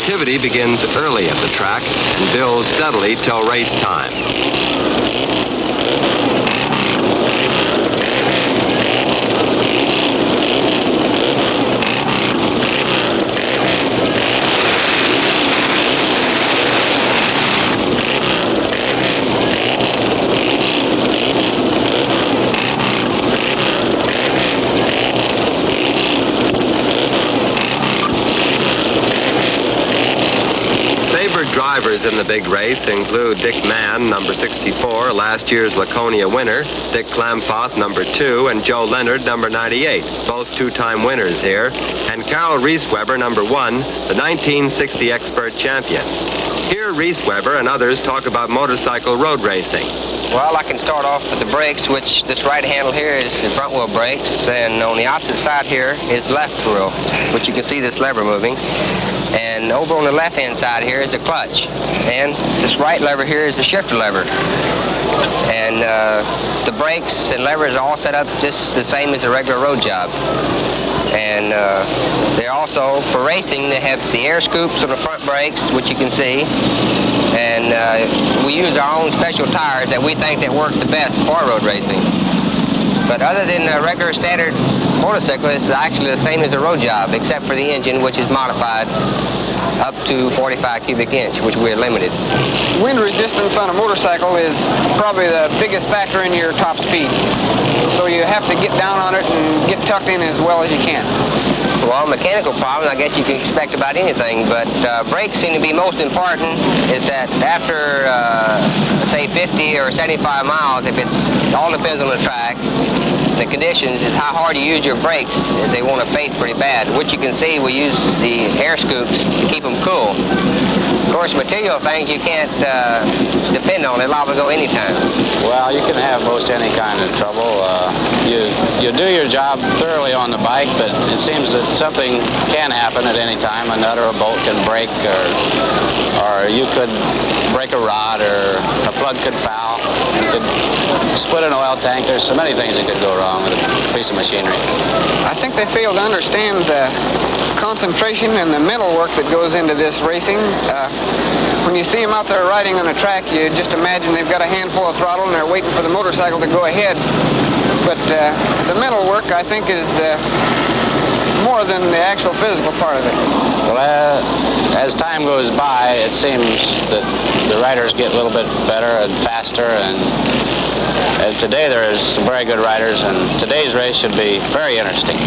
Activity begins early at the track and builds steadily till race time. Drivers in the big race include Dick Mann, number 64, last year's Laconia winner, Dick Klamfoth, number 2, and Joe Leonard, number 98, both two-time winners here, and Carol Reesweber, number 1, the 1960 expert champion. Here, Reesweber and others talk about motorcycle road racing. Well, I can start off with the brakes, which this right handle here is the front wheel brakes, and on the opposite side here is left wheel, which you can see this lever moving. And over on the left-hand side here is the clutch. And this right lever here is the shifter lever. And the brakes and levers are all set up just the same as a regular road job. And they're also, for racing, they have the air scoops on the front brakes, which you can see. And we use our own special tires that we think that work the best for road racing. But other than a regular standard motorcycle, it's actually the same as a road job, except for the engine, which is modified up to 45 cubic inch, which we're limited. Wind resistance on a motorcycle is probably the biggest factor in your top speed. So you have to get down on it and get tucked in as well as you can. Well, mechanical problems, I guess you can expect about anything, but brakes seem to be most important. Is that after, say, 50 or 75 miles, if it's all depends on the track, the conditions, is how hard you use your brakes if they want to fade pretty bad. Which you can see, we use the air scoops to keep them cool. Of course, material things you can't depend on. They're liable to go anytime. Well, you can have most any kind of trouble. You do your job thoroughly on the bike, but it seems that something can happen at any time. A nut or a bolt can break, or you could break a rod, or a plug could foul. You could split an oil tank. There's so many things that could go wrong with a piece of machinery. I think they fail to understand the concentration and the mental work that goes into this racing. When you see them out there riding on a track, you just imagine they've got a handful of throttle and they're waiting for the motorcycle to go ahead. But the mental work, I think, is more than the actual physical part of it. Well, as time goes by, it seems that the riders get a little bit better and faster, and today there's some very good riders, and today's race should be very interesting.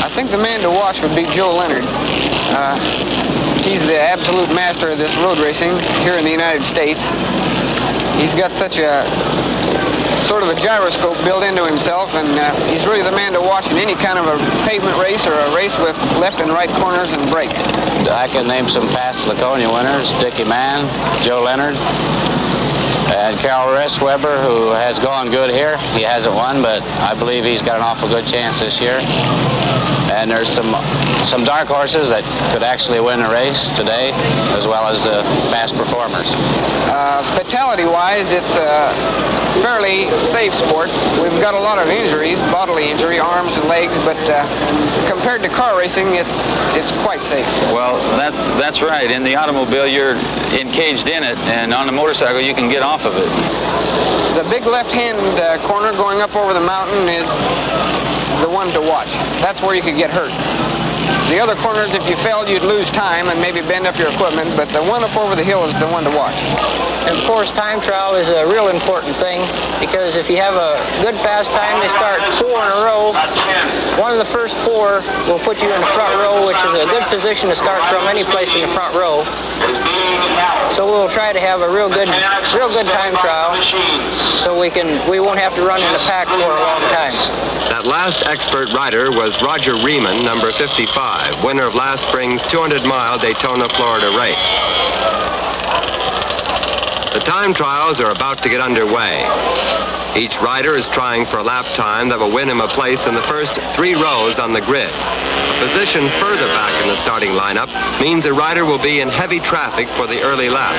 I think the man to watch would be Joe Leonard. He's the absolute master of this road racing here in the United States. He's got such a sort of a gyroscope built into himself, and he's really the man to watch in any kind of a pavement race or a race with left and right corners and brakes. I can name some past Laconia winners: Dickie Mann, Joe Leonard, and Carol Reesweber, who has gone good here. He hasn't won, but I believe he's got an awful good chance this year. And there's some dark horses that could actually win the race today, as well as the fast performers. Fatality-wise, it's a fairly safe sport. We've got a lot of injuries, bodily injury, arms and legs, but compared to car racing, it's quite safe. Well, that's right. In the automobile, you're encaged in it, and on the motorcycle, you can get off of it. The big left-hand corner going up over the mountain is the one to watch. That's where you could get hurt. The other corners, if you fell, you'd lose time and maybe bend up your equipment, but the one up over the hill is the one to watch. And of course, time trial is a real important thing, because if you have a good fast time, they start 4 in a row. One of the first 4 will put you in the front row, which is a good position to start from any place in the front row. So we'll try to have a real good time trial, so we won't have to run in the pack for a long time. That last expert rider was Roger Riemann, number 55, winner of last spring's 200-mile Daytona, Florida race. The time trials are about to get underway. Each rider is trying for a lap time that will win him a place in the first 3 rows on the grid. A position further back in the starting lineup means a rider will be in heavy traffic for the early laps,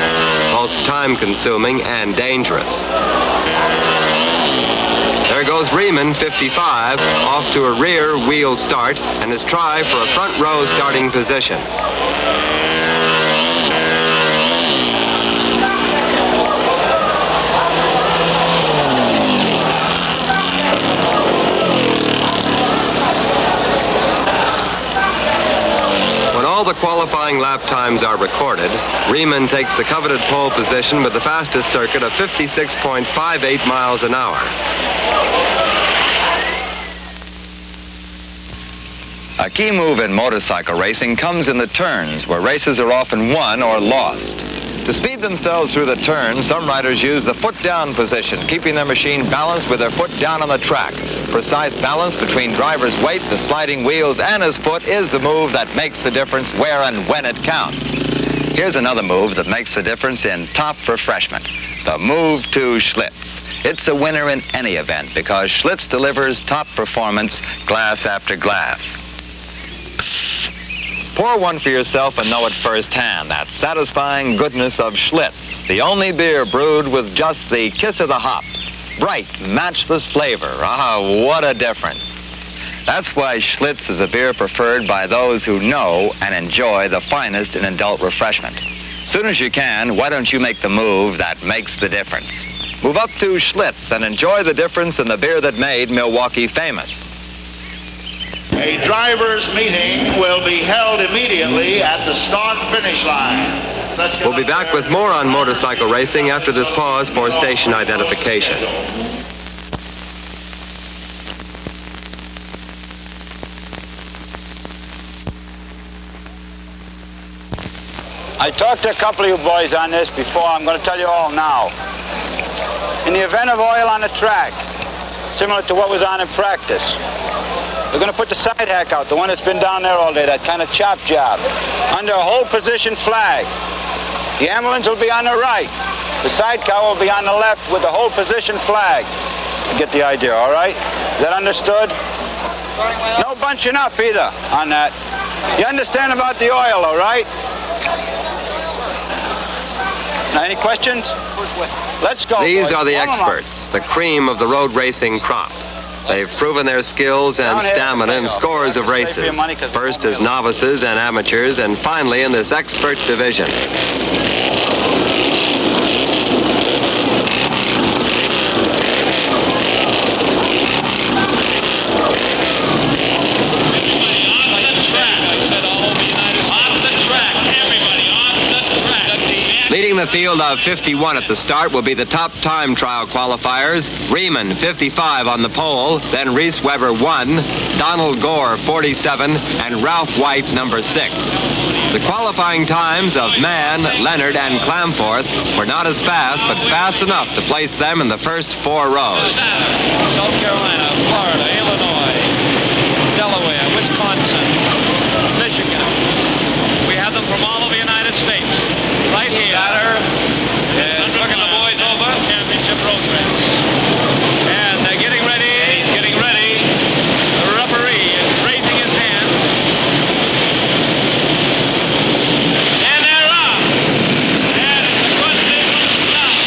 both time-consuming and dangerous. There goes Riemann, 55, off to a rear wheel start and his try for a front row starting position. the qualifying lap times are recorded, Riemann takes the coveted pole position with the fastest circuit of 56.58 miles an hour. A key move in motorcycle racing comes in the turns, where races are often won or lost. To speed themselves through the turns, some riders use the foot-down position, keeping their machine balanced with their foot down on the track. Precise balance between driver's weight, the sliding wheels, and his foot is the move that makes the difference where and when it counts. Here's another move that makes the difference in top refreshment, the move to Schlitz. It's a winner in any event because Schlitz delivers top performance glass after glass. Pour one for yourself and know it firsthand, that satisfying goodness of Schlitz, the only beer brewed with just the kiss of the hops. Bright, matchless flavor. Ah, what a difference. That's why Schlitz is a beer preferred by those who know and enjoy the finest in adult refreshment. Soon as you can, why don't you make the move that makes the difference? Move up to Schlitz and enjoy the difference in the beer that made Milwaukee famous. A drivers' meeting will be held immediately at the start-finish line. We'll be back with more on motorcycle racing after this pause for station identification. I talked to a couple of you boys on this before. I'm going to tell you all now. In the event of oil on the track, similar to what was on in practice, we're going to put the side hack out, the one that's been down there all day, that kind of chop job, under a hold position flag. The ambulance will be on the right. The sidecar will be on the left with the hold position flag. You get the idea, all right? Is that understood? No bunching up either on that. You understand about the oil, all right? Now, any questions? Let's go. These boys. are the Warm 'em up. experts, the cream of the road racing crop. They've proven their skills and stamina in scores of races, first as novices and amateurs, and finally in this expert division. Leading the field of 51 at the start will be the top time trial qualifiers. Riemann, 55 on the pole, then Reese Weber 1, Donald Gore, 47, and Ralph White, number 6. The qualifying times of Mann, Leonard, and Clamforth were not as fast, but fast enough to place them in the first 4 rows. South Carolina, Florida, Illinois, Delaware, Wisconsin, Michigan. We have them from all over the United States. Right here. And looking the boys over. Championship road race. And they're getting ready. He's getting ready. The referee is raising his hand. And they're off. And it's a good signal stop.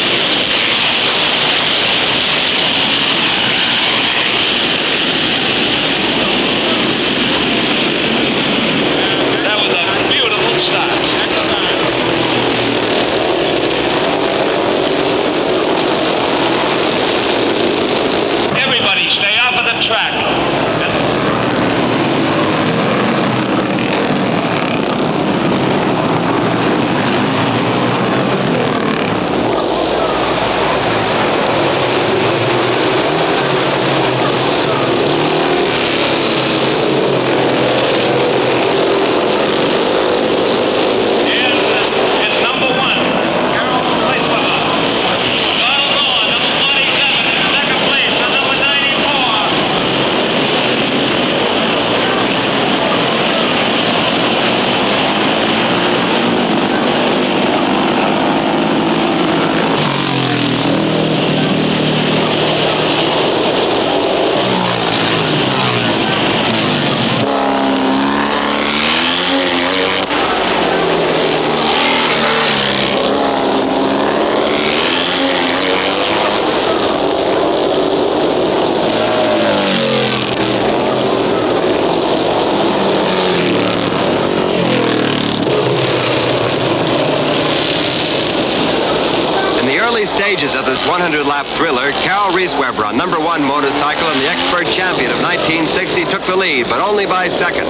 early stages of this 100-lap thriller, Carol Reesweber on number 1 motorcycle and the expert champion of 1960 took the lead, but only by seconds.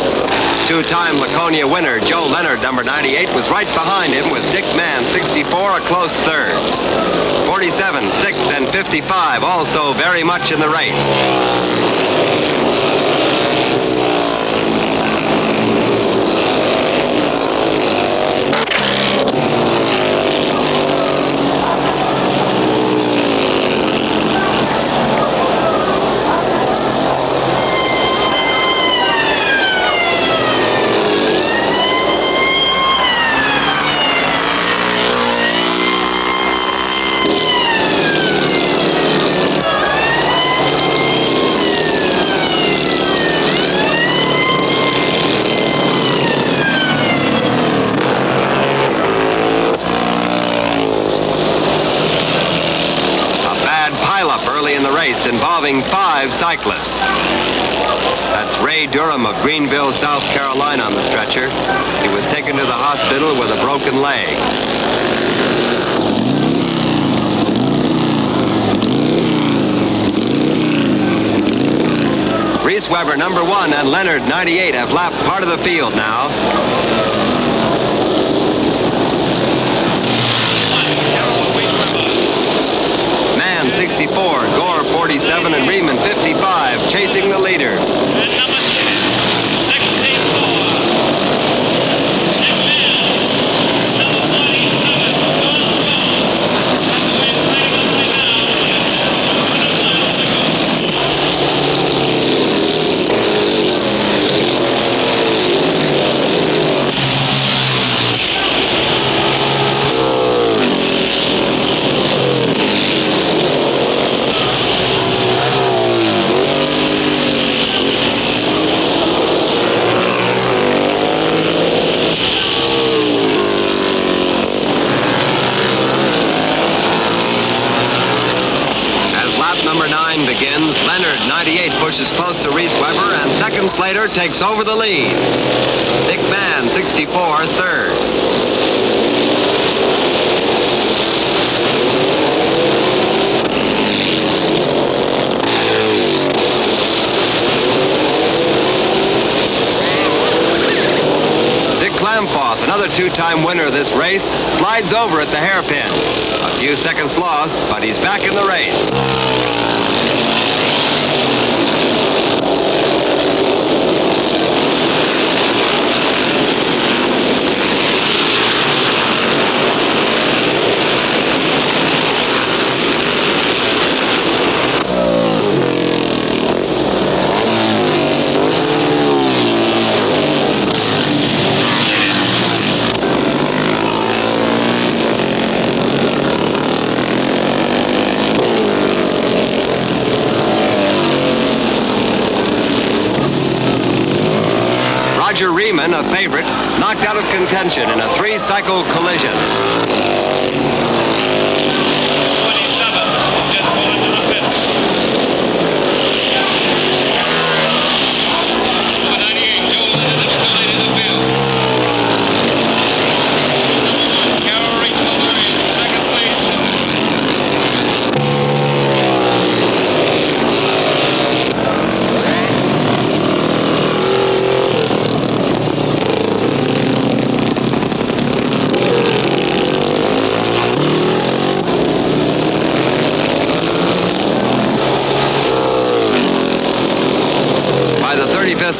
Two-time Laconia winner Joe Leonard, number 98, was right behind him with Dick Mann, 64, a close third. 47, 6, and 55 also very much in the race. Involving 5 cyclists. That's Ray Durham of Greenville, South Carolina on the stretcher. He was taken to the hospital with a broken leg. Reesweber, number 1, and Leonard, 98, have lapped part of the field now. 64, Gore 47, and Riemann 55, chasing the leaders. And number 10, 64. Dick Mann, number begins. Leonard, 98, pushes close to Reesweber, and seconds later takes over the lead. Dick Mann, 64, third. Another two-time winner of this race, slides over at the hairpin. A few seconds lost, but he's back in the race. Riemann, a favorite, knocked out of contention in a three-cycle collision. 27, just pull into the pits. Number 98, Joe Leonard is still in the field. Carol Reesweber in second place.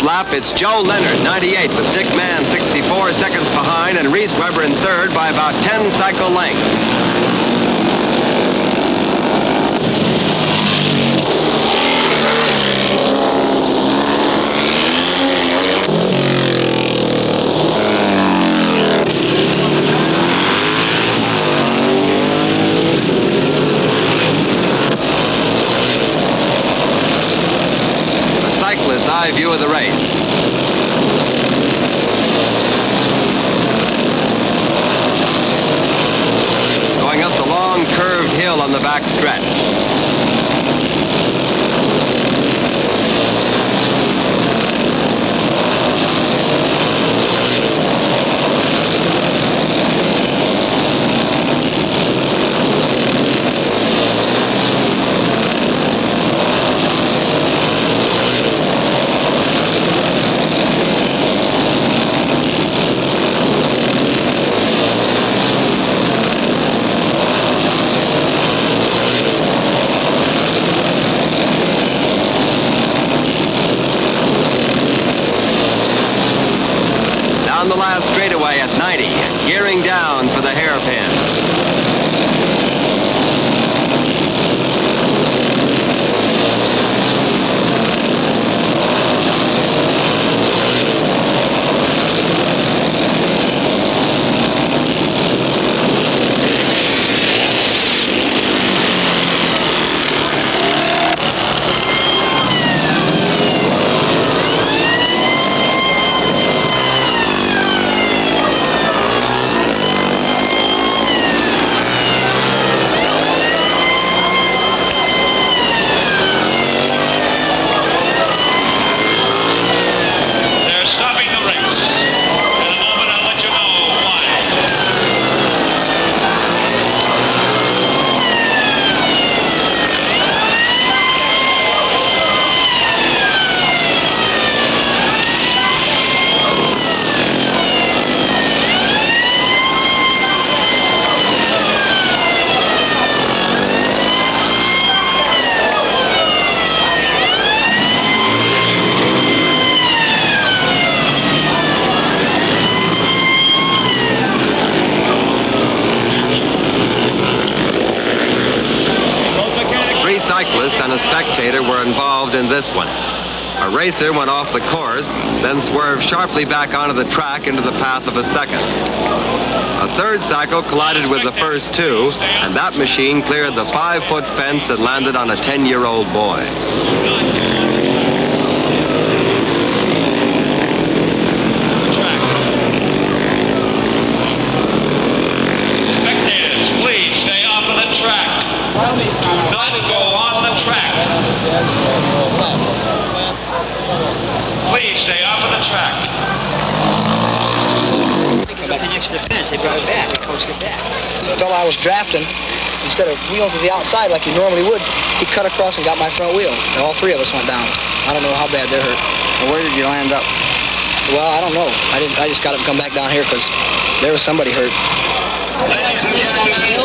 Lap, it's Joe Leonard, 98, with Dick Mann, 64 seconds behind, and Reesweber in third by about 10 cycle lengths. View of the race. Going up the long curved hill on the back stretch. bound for the hairpin. And a spectator were involved in this one. A racer went off the course, then swerved sharply back onto the track into the path of a second. A third cycle collided with the first two, and that machine cleared the 5-foot fence and landed on a 10-year-old boy. Spectators, please stay off of the track. Not to go on the track. Please stay off of the track. Right next to the fence, they brought it back, they coached it back. The fellow I was drafting, instead of wheeling to the outside like he normally would, he cut across and got my front wheel. And all three of us went down. I don't know how bad they're hurt. Well, where did you land up? Well, I don't know. I just got to come back down here because there was somebody hurt.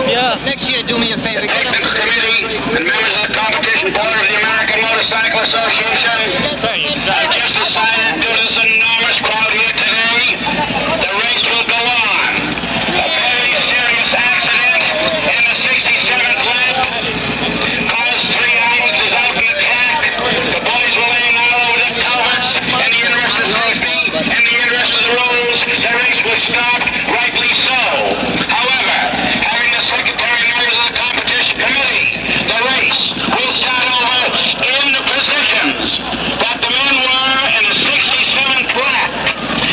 Yeah. Next year, do me a favor. Maintenance Committee and members of the Competition Board of the American Motorcycle Association have just decided due to this enormous crowd here today, the race will go on. A very serious accident in the 67th lap caused 3 ambulances out in the track. The boys were laying all over the culverts. In the interest of safety, in the interest of the rules, the race was stopped, rightly so. However, having the secretary and members of the competition committee, the race will start over in the positions that the men were in the 67th lap.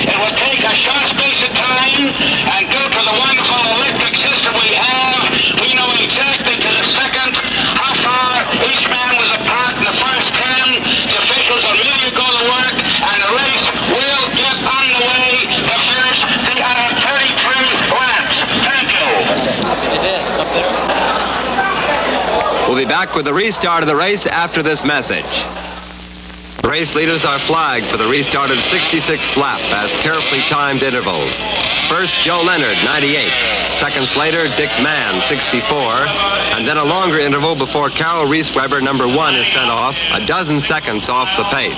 It will take a short space of time, and due to the wonderful electric system we have, we know exactly to the second how far each man was apart in the first 10. The officials will immediately go to work, and the race will get underway to finish the other 33 laps. Thank you. We'll be back with the restart of the race after this message. The race leaders are flagged for the restarted 66th lap at carefully timed intervals. First, Joe Leonard, 98. Seconds later, Dick Mann, 64. And then a longer interval before Carol Reese-Weber, number 1, is sent off, a dozen seconds off the pace.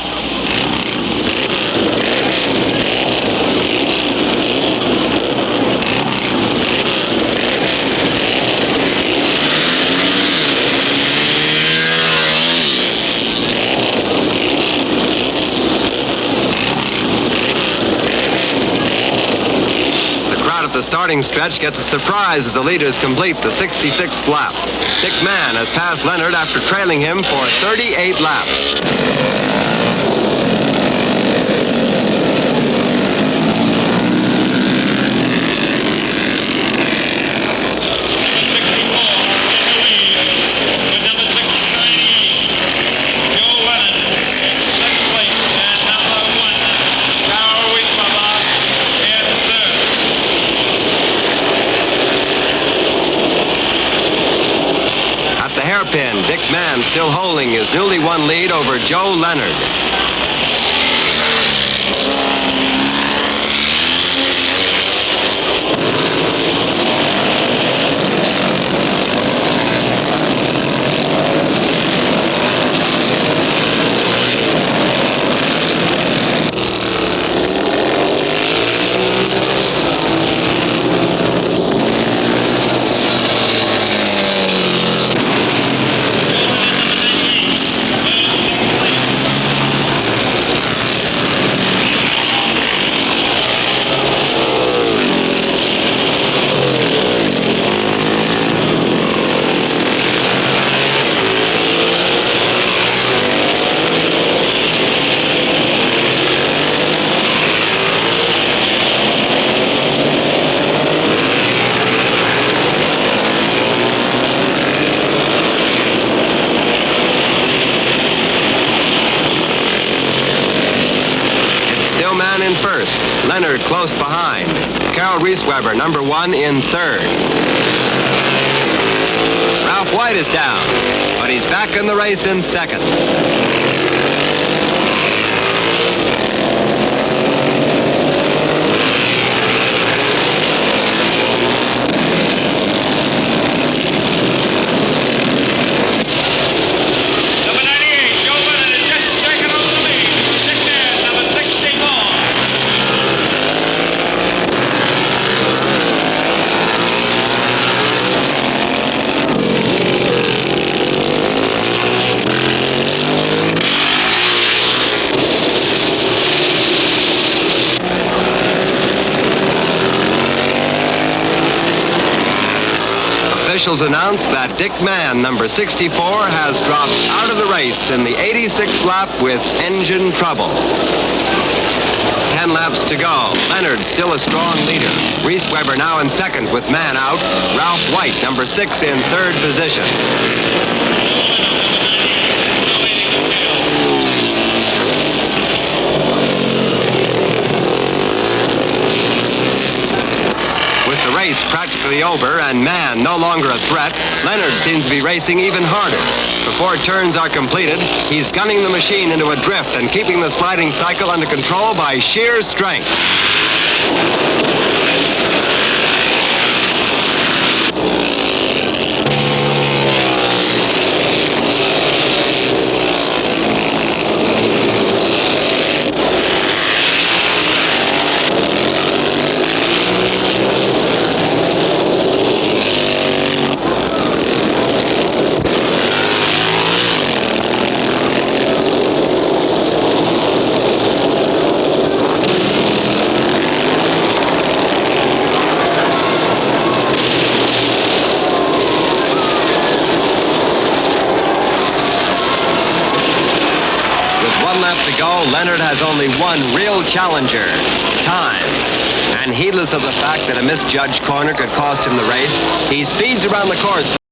The starting stretch gets a surprise as the leaders complete the 66th lap. Dick Mann has passed Leonard after trailing him for 38 laps. Hairpin, Dick Mann still holding his newly won lead over Joe Leonard. close behind. Carol Reesweber, number 1, in third. Ralph White is down, but he's back in the race in second. Officials announce that Dick Mann, number 64, has dropped out of the race in the 86th lap with engine trouble. 10 laps to go. Leonard still a strong leader. Reesweber now in second with Mann out. Ralph White, number 6, in third position. Race practically over and Mann no longer a threat, Leonard seems to be racing even harder. Before turns are completed, he's gunning the machine into a drift and keeping the sliding cycle under control by sheer strength. To go, Leonard has only one real challenger, time. And heedless of the fact that a misjudged corner could cost him the race, he speeds around the course.